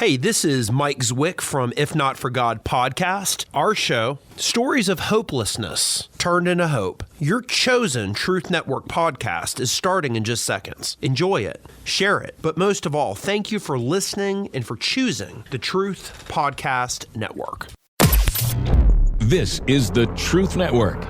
Hey, this is Mike Zwick from If Not For God podcast. Our show, stories of hopelessness turned into hope. Your chosen Truth Network podcast is starting in just seconds. Enjoy it, share it, but most of all, thank you for listening and for choosing the Truth Podcast Network. This is the Truth Network.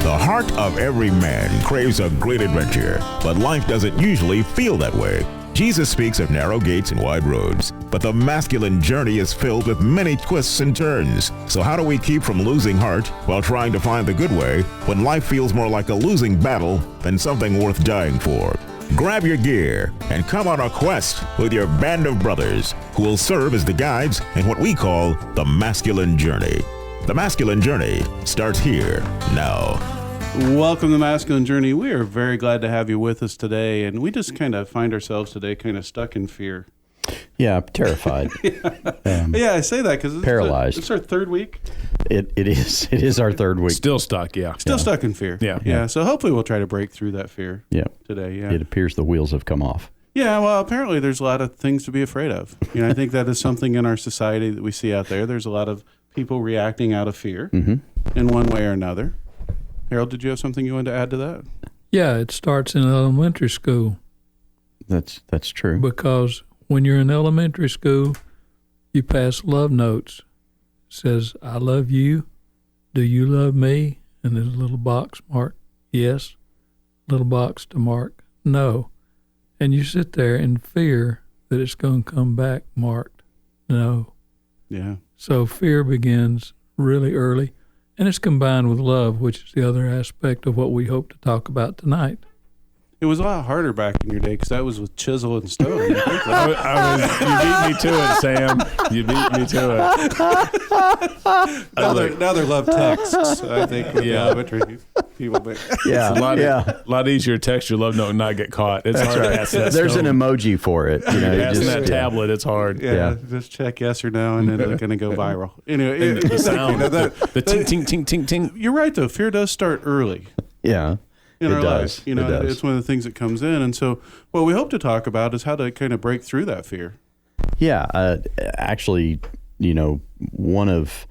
The heart of every man craves a great adventure, but life doesn't usually feel that way. Jesus speaks of narrow gates and wide roads, but the masculine journey is filled with many twists and turns. So how do we keep from losing heart while trying to find the good way when life feels more like a losing battle than something worth dying for? Grab your gear and come on a quest with your band of brothers who will serve as the guides in what we call the masculine journey. The masculine journey starts here now. Welcome to Masculine Journey. We are very glad to have you with us today, and we just kind of find ourselves today kind of stuck in fear. Yeah, terrified. Yeah, I say that because paralyzed. It's our third week. It is. It is our third week. Still stuck, yeah. Still stuck in fear. Yeah. So hopefully we'll try to break through that fear today. Yeah. It appears the wheels have come off. Yeah, well, apparently there's a lot of things to be afraid of. I think that is something in our society that we see out there. There's a lot of people reacting out of fear in one way or another. Harold, did you have something you wanted to add to that? Yeah, it starts in elementary school. That's true. Because when you're in elementary school, you pass love notes. It says, I love you. Do you love me? And there's a little box marked yes, little box to mark no. And you sit there in fear that it's going to come back marked no. Yeah. So fear begins really early. And it's combined with love, which is the other aspect of what we hope to talk about tonight. It was a lot harder back in your day because that was with chisel and stone. You beat me to it, Sam. You beat me to it. Now they're love texts, I think, with the elementary people. But Yeah, a lot easier to text your love note and not get caught. It's hard to pass that There's stone. an emoji for it. Passing that tablet, it's hard. Yeah, just check yes or no, and then it's going to go viral. Anyway, The sound, the ting, ting, ting, ting, ting. You're right, though. Fear does start early. Yeah. In our does. lives. It does. It's one of the things that comes in. And so what we hope to talk about is how to kind of break through that fear. Yeah. Actually, one of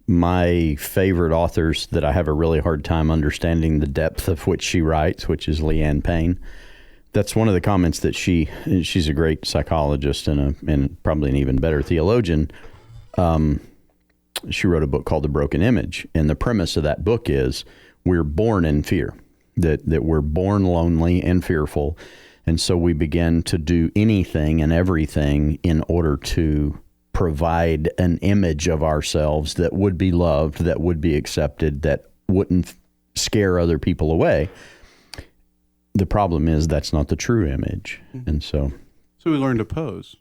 my favorite authors that I have a really hard time understanding the depth of which she writes, which is Leanne Payne. That's one of the comments that she's a great psychologist and probably an even better theologian. She wrote a book called The Broken Image. And the premise of that book is we're born in fear. That we're born lonely and fearful, and so we begin to do anything and everything in order to provide an image of ourselves that would be loved, that would be accepted, that wouldn't scare other people away. The problem is that's not the true image, and so we learn to pose.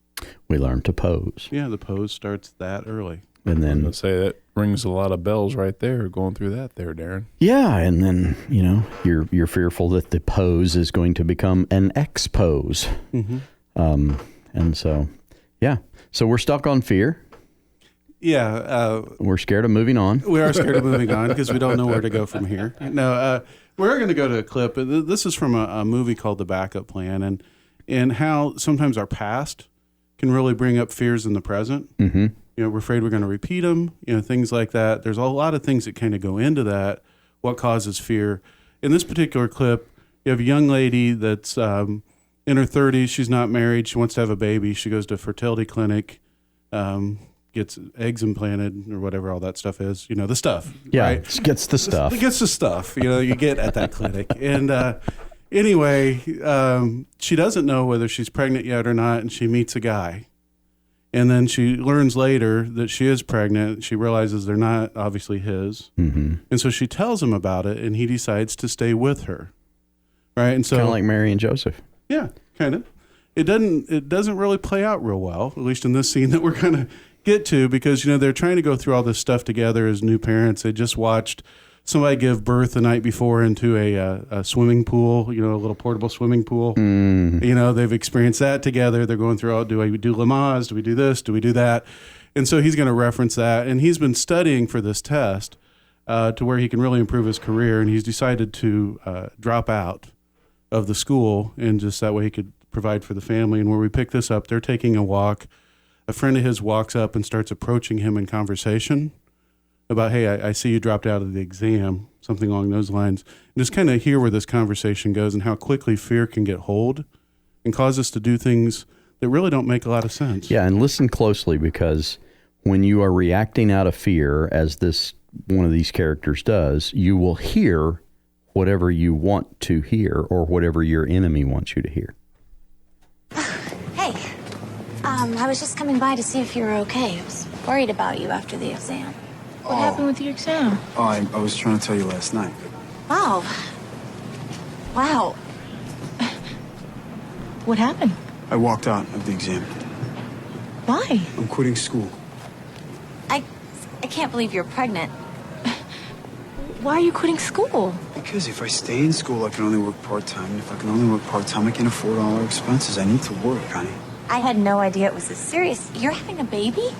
We learn to pose. Yeah, the pose starts that early. And then I'd say that rings a lot of bells right there, going through that there, Darren. Yeah, and then you're fearful that the pose is going to become an expose, and so so we're stuck on fear. Yeah, we're scared of moving on. We are scared of moving on because we don't know where to go from here. No, we're going to go to a clip. This is from a movie called The Backup Plan, and how sometimes our past can really bring up fears in the present. Mm-hmm. We're afraid we're going to repeat them, things like that. There's a lot of things that kind of go into that, what causes fear. In this particular clip, you have a young lady that's in her 30s. She's not married. She wants to have a baby. She goes to a fertility clinic, gets eggs implanted or whatever all that stuff is. The stuff. Yeah, right? Gets the stuff. It gets the stuff, you get at that clinic. And anyway, she doesn't know whether she's pregnant yet or not, and she meets a guy. And then she learns later that she is pregnant. She realizes they're not obviously his. Mm-hmm. And so she tells him about it, and he decides to stay with her. Right? And so kind of like Mary and Joseph. Yeah, kind of. It doesn't really play out real well, at least in this scene that we're going to get to, because, they're trying to go through all this stuff together as new parents. They just watched somebody give birth the night before into a swimming pool, a little portable swimming pool. They've experienced that together. They're going through, do we do Lamaze? Do we do this? Do we do that? And so he's going to reference that. And he's been studying for this test to where he can really improve his career. And he's decided to drop out of the school, and just that way he could provide for the family. And where we pick this up, they're taking a walk. A friend of his walks up and starts approaching him in conversation about, hey, I see you dropped out of the exam, something along those lines. And just kind of hear where this conversation goes and how quickly fear can get hold and cause us to do things that really don't make a lot of sense. Yeah, and listen closely, because when you are reacting out of fear, as this one of these characters does, you will hear whatever you want to hear or whatever your enemy wants you to hear. Hey, I was just coming by to see if you were okay. I was worried about you after the exam. What happened with your exam? Oh, I was trying to tell you last night. Wow. What happened? I walked out of the exam. Why? I'm quitting school. I can't believe you're pregnant. Why are you quitting school? Because if I stay in school, I can only work part-time. And if I can only work part-time, I can't afford all our expenses. I need to work, honey. I had no idea it was this serious. You're having a baby?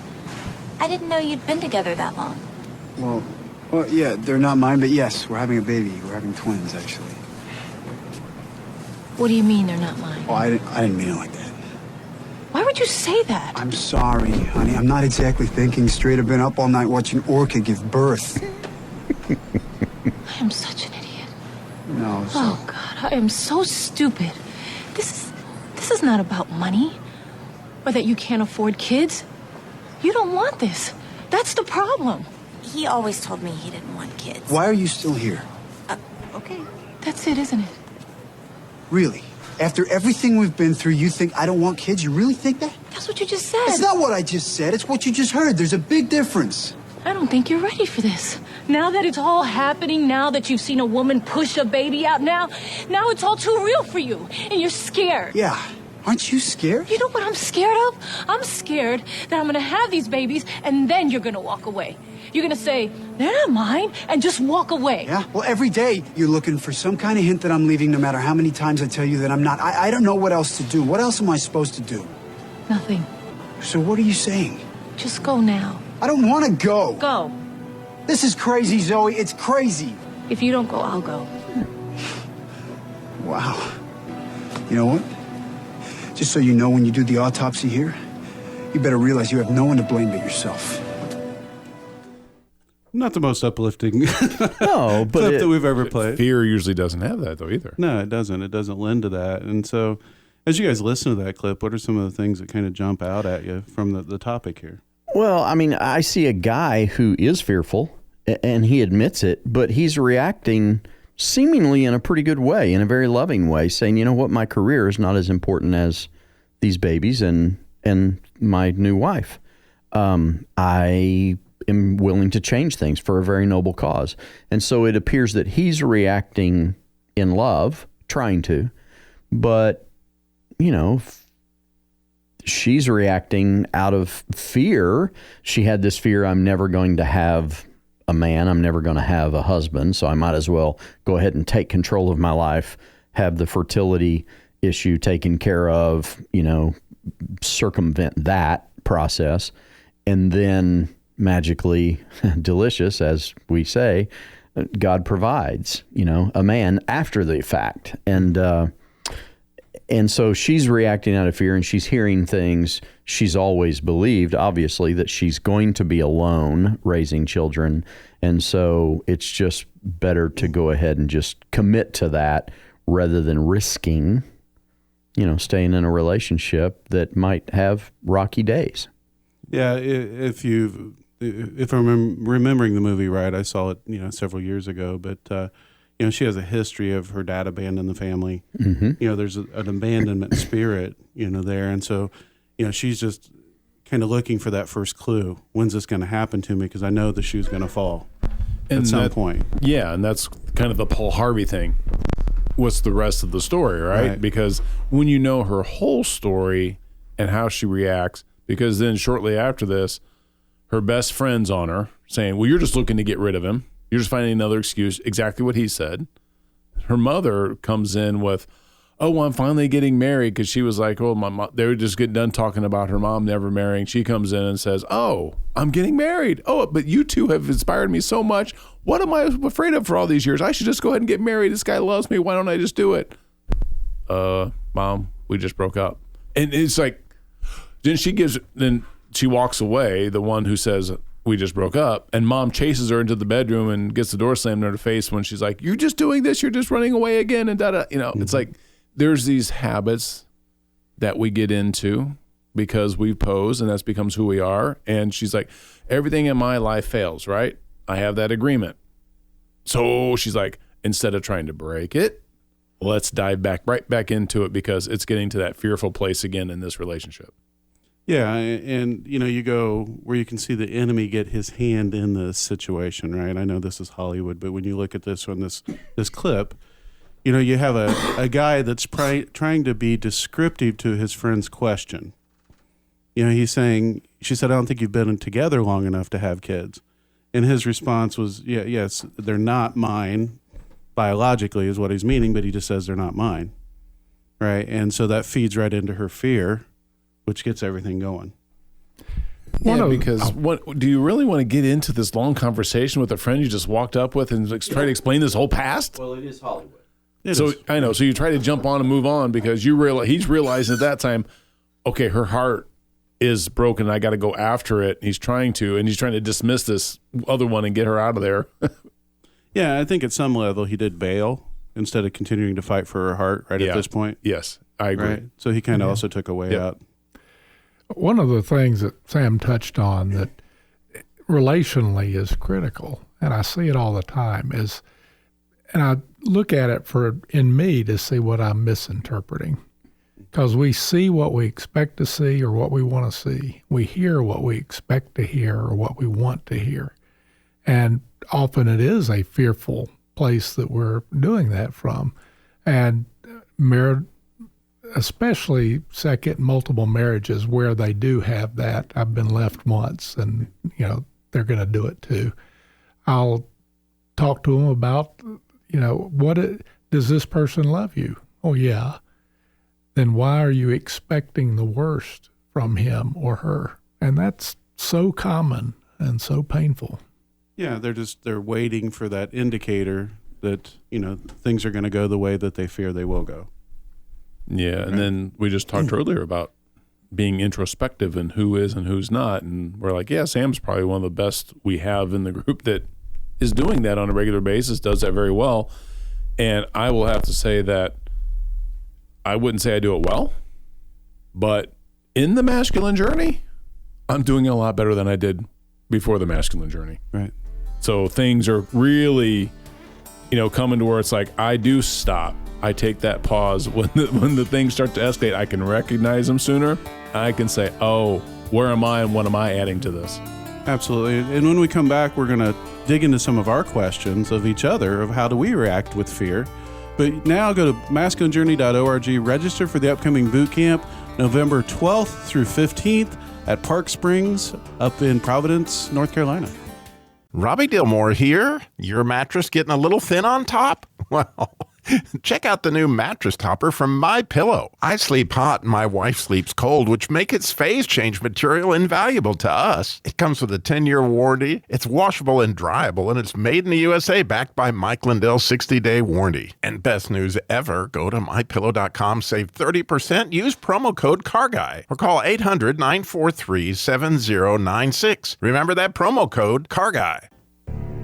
I didn't know you'd been together that long. Well, yeah, they're not mine, but yes, we're having a baby. We're having twins, actually. What do you mean they're not mine? Oh, I didn't mean it like that. Why would you say that? I'm sorry, honey. I'm not exactly thinking straight. I've been up all night watching Orca give birth. I am such an idiot. No, so... Oh, God, I am so stupid. This is not about money. Or that you can't afford kids. You don't want this. That's the problem. He always told me he didn't want kids. Why are you still here? Okay. That's it, isn't it? Really? After everything we've been through, you think I don't want kids? You really think that? That's what you just said. It's not what I just said. It's what you just heard. There's a big difference. I don't think you're ready for this. Now that it's all happening, now that you've seen a woman push a baby out, now it's all too real for you, and you're scared. Yeah. Aren't you scared? You know what I'm scared of? I'm scared that I'm gonna have these babies, and then you're gonna walk away. You're gonna say, they're not mine, and just walk away. Yeah? Well, every day you're looking for some kind of hint that I'm leaving, no matter how many times I tell you that I'm not. I don't know what else to do. What else am I supposed to do? Nothing. So what are you saying? Just go now. I don't want to go. Go. This is crazy, Zoe. It's crazy. If you don't go, I'll go. Wow. You know what? Just so you know, when you do the autopsy here, you better realize you have no one to blame but yourself. Not the most uplifting No, but clip that we've ever played. Fear usually doesn't have that, though, either. No, it doesn't. It doesn't lend to that. And so, as you guys listen to that clip, what are some of the things that kind of jump out at you from the topic here? Well, I mean, I see a guy who is fearful, and he admits it, but he's reacting seemingly in a pretty good way, in a very loving way, saying, you know what, my career is not as important as these babies and my new wife. I am willing to change things for a very noble cause. And so it appears that he's reacting in love, trying to, but, you know, she's reacting out of fear. She had this fear, I'm never going to have a man, I'm never going to have a husband, so I might as well go ahead and take control of my life, have the fertility issue taken care of, you know, circumvent that process, and then magically, delicious, as we say, God provides, you know, a man after the fact. And so she's reacting out of fear, and she's hearing things she's always believed, obviously, that she's going to be alone raising children. And so it's just better to go ahead and just commit to that rather than risking, you know, staying in a relationship that might have rocky days. Yeah, if I'm remembering the movie right, I saw it, you know, several years ago, but you know, she has a history of her dad abandoning the family. Mm-hmm. You know, there's an abandonment spirit, you know, there. And so, you know, she's just kind of looking for that first clue. When's this going to happen to me? Because I know the shoe's going to fall at some point. Yeah, and that's kind of the Paul Harvey thing. What's the rest of the story, right? Because when you know her whole story and how she reacts, because then shortly after this, her best friend's on her saying, well, you're just looking to get rid of him. You're just finding another excuse, exactly what he said. Her mother comes in with, oh, well, I'm finally getting married, because she was like, oh, my mom, they were just getting done talking about her mom never marrying. She comes in and says, oh, I'm getting married. Oh, but you two have inspired me so much. What am I afraid of for all these years? I should just go ahead and get married. This guy loves me. Why don't I just do it? Mom, we just broke up. And it's like, then she walks away, the one who says, we just broke up, and mom chases her into the bedroom and gets the door slammed in her face when she's like, you're just doing this, you're just running away again, and da-da. It's like there's these habits that we get into because we pose, and that becomes who we are. And she's like, everything in my life fails, right? I have that agreement. So she's like, instead of trying to break it, let's dive right back into it because it's getting to that fearful place again in this relationship. Yeah, and you go where you can see the enemy get his hand in the situation, right? I know this is Hollywood, but when you look at this clip, you have a guy that's trying to be descriptive to his friend's question. He's saying, she said, I don't think you've been together long enough to have kids. And his response was, yes, they're not mine, biologically is what he's meaning, but he just says they're not mine, right? And so that feeds right into her fear, which gets everything going. Because what do you really want to get into this long conversation with a friend you just walked up with and try to explain this whole past? Well, it is Hollywood. I know. So you try to jump on and move on because he's realizing at that time, okay, her heart is broken. I got to go after it. He's trying to dismiss this other one and get her out of there. Yeah, I think at some level he did bail instead of continuing to fight for her heart at this point. Yes, I agree. Right? So he kind of also took a way out. One of the things that Sam touched on that relationally is critical, and I see it all the time, and I look at it in me to see what I'm misinterpreting. Because we see what we expect to see or what we want to see. We hear what we expect to hear or what we want to hear. And often it is a fearful place that we're doing that from. And especially second multiple marriages where they do have that, I've been left once and, they're going to do it too. I'll talk to them about, does this person love you? Oh, yeah. Then why are you expecting the worst from him or her? And that's so common and so painful. Yeah, they're waiting for that indicator that, things are going to go the way that they fear they will go. Yeah, and then we just talked earlier about being introspective and who is and who's not. And we're like, yeah, Sam's probably one of the best we have in the group that is doing that on a regular basis, does that very well. And I will have to say that I wouldn't say I do it well, but in the masculine journey, I'm doing it a lot better than I did before the masculine journey. Right. So things are really, coming to where it's like I do stop. I take that pause when the things start to escalate. I can recognize them sooner. I can say, oh, where am I and what am I adding to this? Absolutely. And when we come back, we're going to dig into some of our questions of each other of how do we react with fear. But now go to masculinejourney.org, register for the upcoming boot camp, November 12th through 15th at Park Springs up in Providence, North Carolina. Robbie Dillmore here. Your mattress getting a little thin on top? Well, check out the new mattress topper from MyPillow. I sleep hot and my wife sleeps cold, which make its phase change material invaluable to us. It comes with a 10-year warranty, it's washable and dryable, and it's made in the USA, backed by Mike Lindell's 60-day warranty. And best news ever, go to MyPillow.com, save 30%, use promo code CARGUY, or call 800-943-7096. Remember that promo code CARGUY.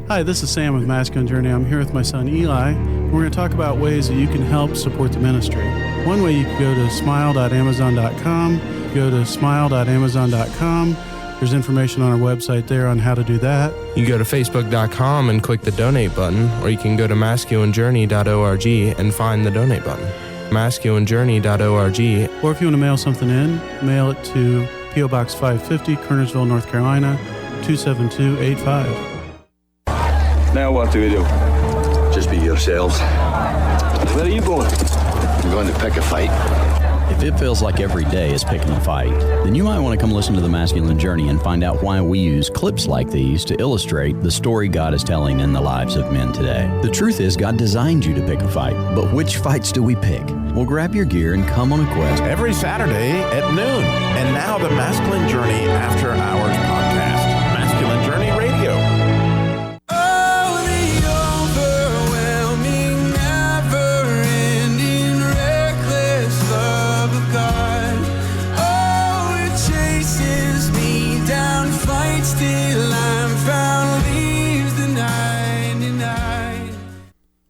Hi, this is Sam with Masculine Journey. I'm here with my son Eli. We're going to talk about ways that you can help support the ministry. One way, you can go to smile.amazon.com. Go to smile.amazon.com. There's information on our website there on how to do that. You can go to facebook.com and click the donate button, or you can go to masculinejourney.org and find the donate button. masculinejourney.org. Or if you want to mail something in, mail it to P.O. Box 550, Kernersville, North Carolina, 27285. Now what do we do? Just be yourselves. Where are you going? I'm going to pick a fight. If it feels like every day is picking a fight, then you might want to come listen to The Masculine Journey and find out why we use clips like these to illustrate the story God is telling in the lives of men today. The truth is, God designed you to pick a fight, but which fights do we pick? Well, grab your gear and come on a quest. Every Saturday at noon. And now the Masculine Journey After Hours podcast. Masculine Journey Radio.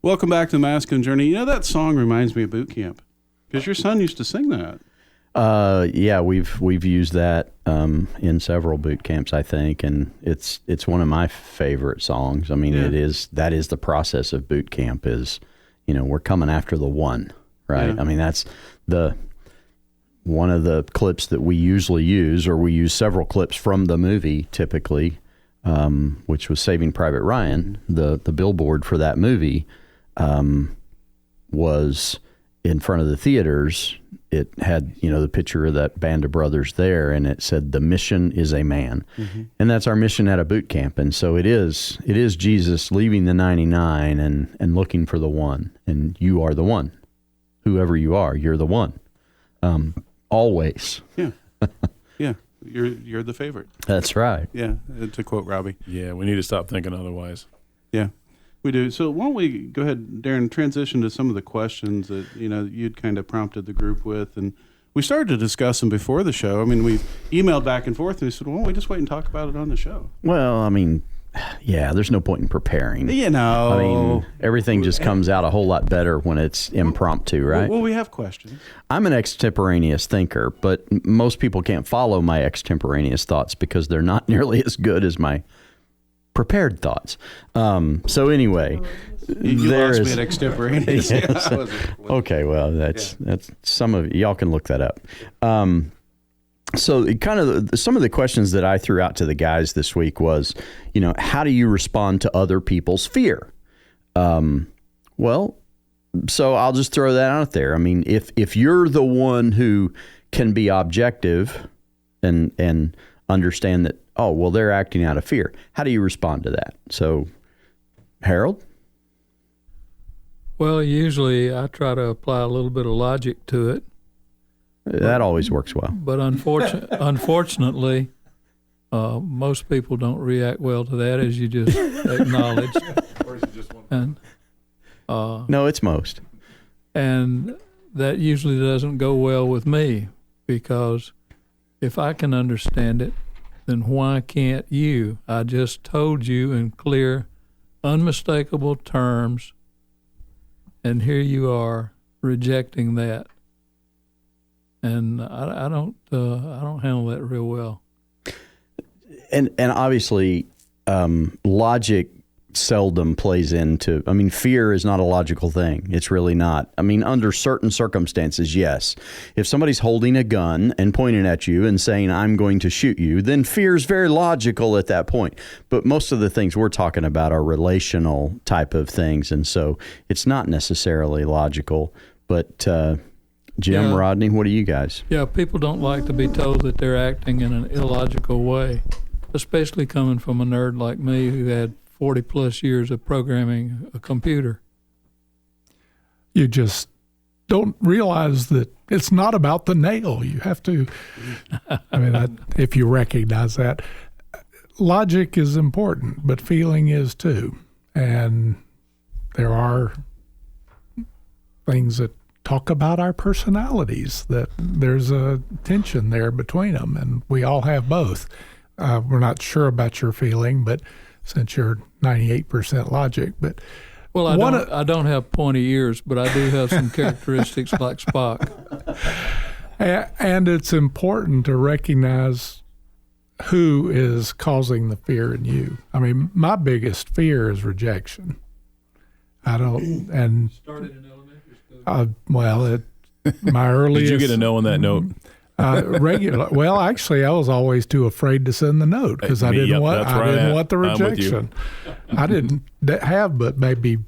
Welcome back to the Masculine Journey. You know, that song reminds me of boot camp because your son used to sing that. Yeah, we've used that in several boot camps, I think, and it's one of my favorite songs. I mean, that is the process of boot camp is, we're coming after the one, right? Yeah. I mean, that's one of the clips that we usually use, or we use several clips from the movie typically, which was Saving Private Ryan. The billboard for that movie was in front of the theaters. It had, the picture of that band of brothers there, and it said, "The mission is a man." Mm-hmm. And that's our mission at a boot camp. And so it is Jesus leaving the 99 and looking for the one. And you are the one. Whoever you are, you're the one. Always. Yeah. Yeah. You're the favorite. That's right. Yeah. To quote Robbie. Yeah, we need to stop thinking otherwise. Yeah. We do. So why don't we go ahead, Darren, transition to some of the questions that, you'd kind of prompted the group with. And we started to discuss them before the show. I mean, we emailed back and forth and we said, well, why don't we just wait and talk about it on the show? Well, I mean, yeah, there's no point in preparing. I mean, everything just comes out a whole lot better when it's impromptu, right? Well, we have questions. I'm an extemporaneous thinker, but most people can't follow my extemporaneous thoughts because they're not nearly as good as my prepared thoughts. So anyway, you lost me at extemporaneous. Yes. Okay, well, that's some of y'all can look that up. So some of the questions that I threw out to the guys this week was, how do you respond to other people's fear? Well, so I'll just throw that out there. I mean, if you're the one who can be objective and understand that, oh, well, they're acting out of fear, how do you respond to that? So, Harold? Well, usually I try to apply a little bit of logic to it. That always works well. But unfortunately, most people don't react well to that, as you just acknowledged. Or is it just one? And, no, it's most. And that usually doesn't go well with me, because if I can understand it, then why can't you? I just told you in clear, unmistakable terms, and here you are rejecting that. And I don't handle that real well. And obviously, logic seldom plays into. I mean, fear is not a logical thing. It's really not. I mean, under certain circumstances, yes. If somebody's holding a gun and pointing at you and saying, "I'm going to shoot you," then fear is very logical at that point. But most of the things we're talking about are relational type of things, and so it's not necessarily logical. But Jim, Rodney, what do you guys? Yeah, people don't like to be told that they're acting in an illogical way, especially coming from a nerd like me who had 40 plus years of programming a computer. You just don't realize that it's not about the nail. You have to, if you recognize that, logic is important, but feeling is too. And there are things that talk about our personalities, that there's a tension there between them, and we all have both. We're not sure about your feeling, but since you're 98% logic, but well, I don't have pointy ears, but I do have some characteristics like Spock. And it's important to recognize who is causing the fear in you. I mean, my biggest fear is rejection. Started in elementary school. My earliest. Did you get a no on that note? Regular. Well, actually, I was always too afraid to send the note because I didn't want the rejection. I didn't have but maybe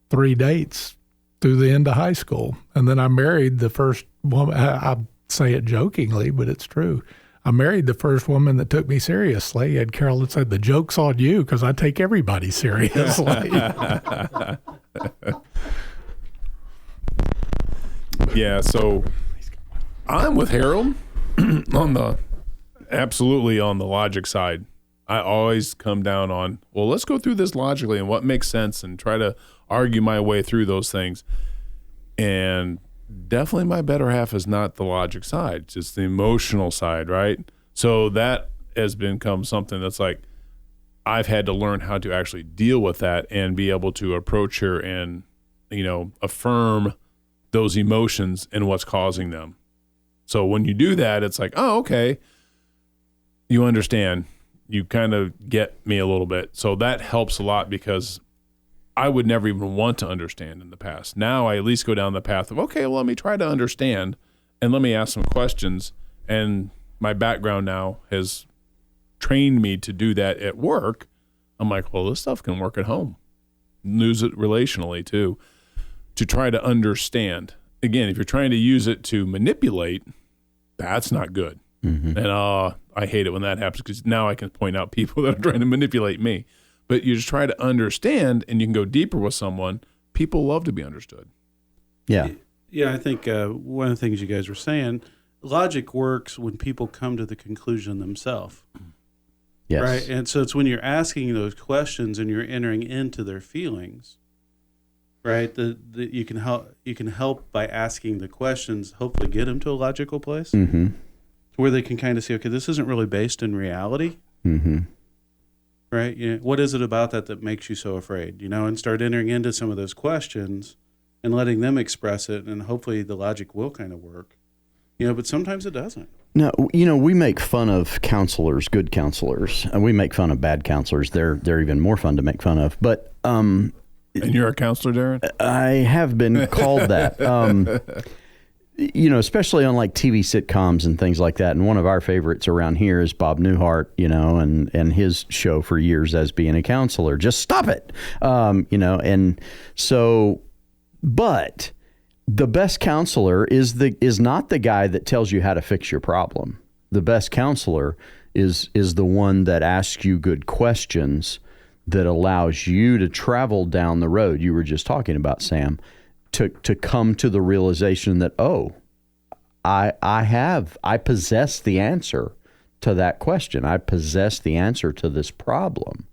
3 dates through the end of high school, and then I married the first woman. I say it jokingly, but it's true. I married the first woman that took me seriously, and Carol had said, "The joke's on you because I take everybody seriously." Yeah, so I'm with Harold absolutely on the logic side. I always come down on, well, let's go through this logically and what makes sense and try to argue my way through those things. And definitely my better half is not the logic side, just the emotional side, right? So that has become something that's like, I've had to learn how to actually deal with that and be able to approach her and affirm those emotions and what's causing them. So when you do that, it's like, oh, okay, you understand. You kind of get me a little bit. So that helps a lot, because I would never even want to understand in the past. Now I at least go down the path of, okay, well, let me try to understand and let me ask some questions. And my background now has trained me to do that at work. I'm like, well, this stuff can work at home. Use it relationally too, to try to understand. Again, if you're trying to use it to manipulate, that's not good. Mm-hmm. And I hate it when that happens, because now I can point out people that are trying to manipulate me. But you just try to understand, and you can go deeper with someone. People love to be understood. Yeah. Yeah, I think one of the things you guys were saying, logic works when people come to the conclusion themselves. Yes. Right? And so it's when you're asking those questions and you're entering into their feelings, right? You can help by asking the questions, hopefully get them to a logical place, mm-hmm. where they can kind of see, okay, this isn't really based in reality. Mm-hmm. Right? What is it about that makes you so afraid? And start entering into some of those questions and letting them express it, and hopefully the logic will kind of work. But sometimes it doesn't. No, we make fun of counselors, good counselors, and we make fun of bad counselors. They're even more fun to make fun of. But and you're a counselor, Darren? I have been called that. Especially on like TV sitcoms and things like that. And one of our favorites around here is Bob Newhart, and his show for years as being a counselor. Just stop it, And so, but the best counselor is not the guy that tells you how to fix your problem. The best counselor is the one that asks you good questions, that allows you to travel down the road you were just talking about, Sam, to come to the realization that, I possess the answer to that question. I possess the answer to this problem.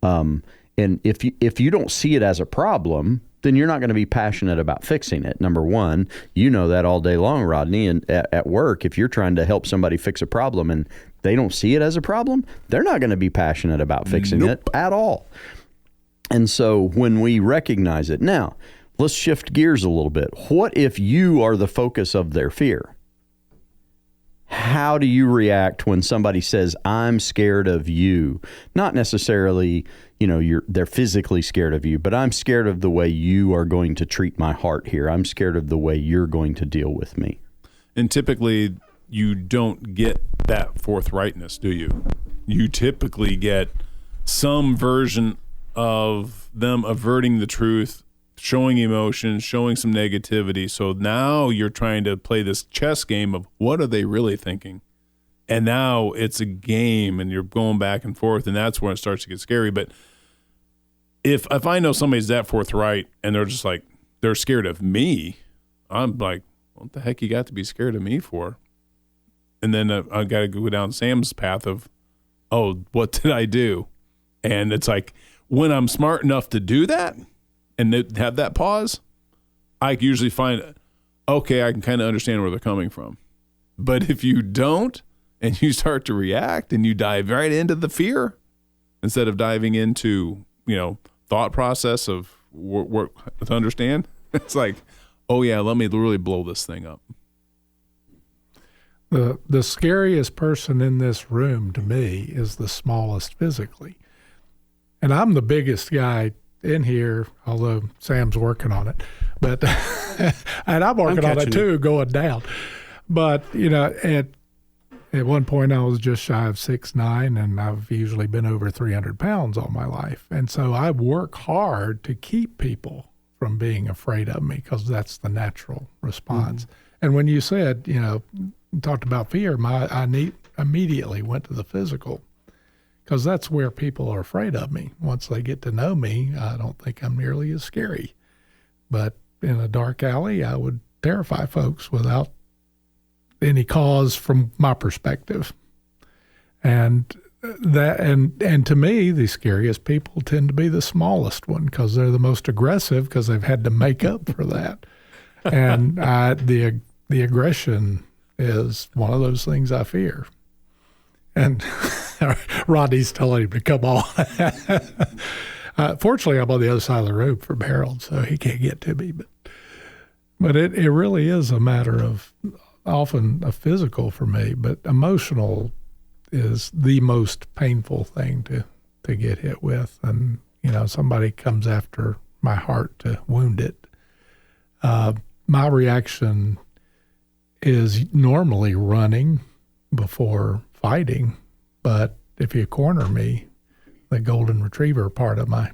And if you don't see it as a problem, then you're not going to be passionate about fixing it. Number one, that all day long, Rodney, and at work, if you're trying to help somebody fix a problem and they don't see it as a problem, they're not going to be passionate about fixing it at all. And so when we recognize it, now let's shift gears a little bit. What if you are the focus of their fear? How do you react when somebody says, I'm scared of you? Not necessarily, they're physically scared of you, but I'm scared of the way you are going to treat my heart here. I'm scared of the way you're going to deal with me. And typically you don't get that forthrightness, do you? You typically get some version of them averting the truth, showing emotion, showing some negativity. So now you're trying to play this chess game of what are they really thinking? And now it's a game, and you're going back and forth, and that's when it starts to get scary. But if I know somebody's that forthright and they're just like, they're scared of me, I'm like, what the heck you got to be scared of me for? And then I got to go down Sam's path of, oh, what did I do? And it's like, when I'm smart enough to do that and have that pause, I usually find, okay, I can kind of understand where they're coming from. But if you don't, and you start to react and you dive right into the fear instead of diving into, thought process of what to understand, it's like, oh yeah, let me really blow this thing up. The scariest person in this room to me is the smallest physically. And I'm the biggest guy in here, although Sam's working on it. But and I'm working on it too, going down. But, at one point I was just shy of 6'9", and I've usually been over 300 pounds all my life. And so I work hard to keep people from being afraid of me, because that's the natural response. Mm-hmm. And when you said, talked about fear, I immediately went to the physical, because that's where people are afraid of me. Once they get to know me, I don't think I'm nearly as scary. But in a dark alley, I would terrify folks without any cause from my perspective. And to me, the scariest people tend to be the smallest one, because they're the most aggressive, because they've had to make up for that. And the aggression is one of those things I fear. And Rodney's telling him to come on. Fortunately, I'm on the other side of the road from Harold, so he can't get to me. But it really is a matter of often a physical for me, but emotional is the most painful thing to get hit with. And, somebody comes after my heart to wound it. My reaction is normally running before fighting, but if you corner me, the golden retriever part of my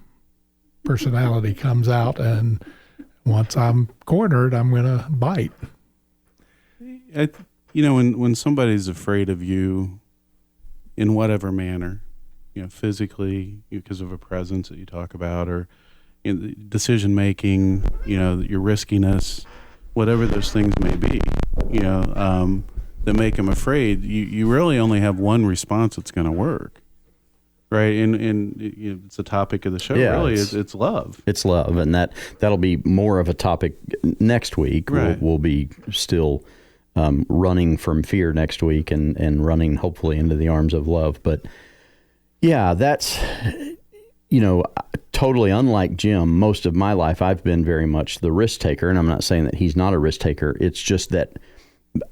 personality comes out, and once I'm cornered, I'm going to bite. When somebody's afraid of you in whatever manner, physically because of a presence that you talk about, or decision making, your riskiness, whatever those things may be, that make them afraid, you really only have one response that's going to work. Right, and it's the topic of the show. Yeah, really, it's love. It's love, and that'll be more of a topic next week. Right. We'll be still running from fear next week, and running hopefully into the arms of love. But yeah, that's totally unlike Jim. Most of my life, I've been very much the risk taker, and I'm not saying that he's not a risk taker. It's just that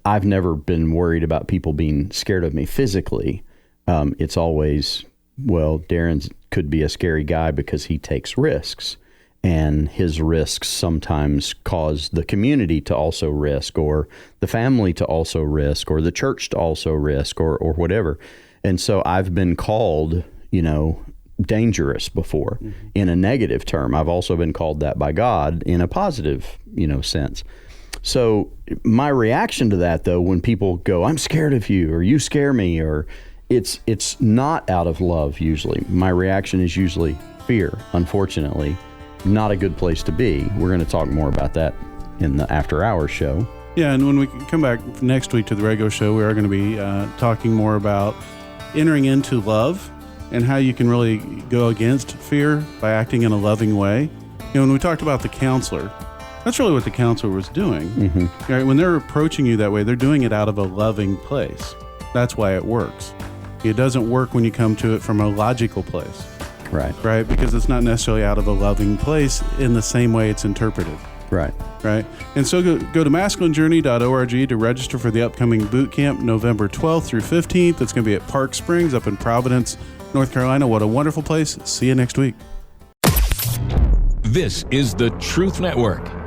I've never been worried about people being scared of me physically. It's always, well, Darren could be a scary guy because he takes risks, and his risks sometimes cause the community to also risk, or the family to also risk, or the church to also risk, or whatever. And so I've been called, dangerous before in a negative term. I've also been called that by God in a positive, sense. So my reaction to that, though, when people go, I'm scared of you, or you scare me, or it's not out of love usually. My reaction is usually fear, unfortunately. Not a good place to be. We're going to talk more about that in the After Hours show. Yeah, and when we come back next week to the regular show, we are going to be talking more about entering into love and how you can really go against fear by acting in a loving way. When we talked about the counselor, that's really what the counselor was doing. Mm-hmm. Right? When they're approaching you that way, they're doing it out of a loving place. That's why it works. It doesn't work when you come to it from a logical place. Right. Right? Because it's not necessarily out of a loving place in the same way it's interpreted. Right. Right. And so go to masculinejourney.org to register for the upcoming boot camp, November 12th through 15th. It's going to be at Park Springs up in Providence, North Carolina. What a wonderful place. See you next week. This is the Truth Network.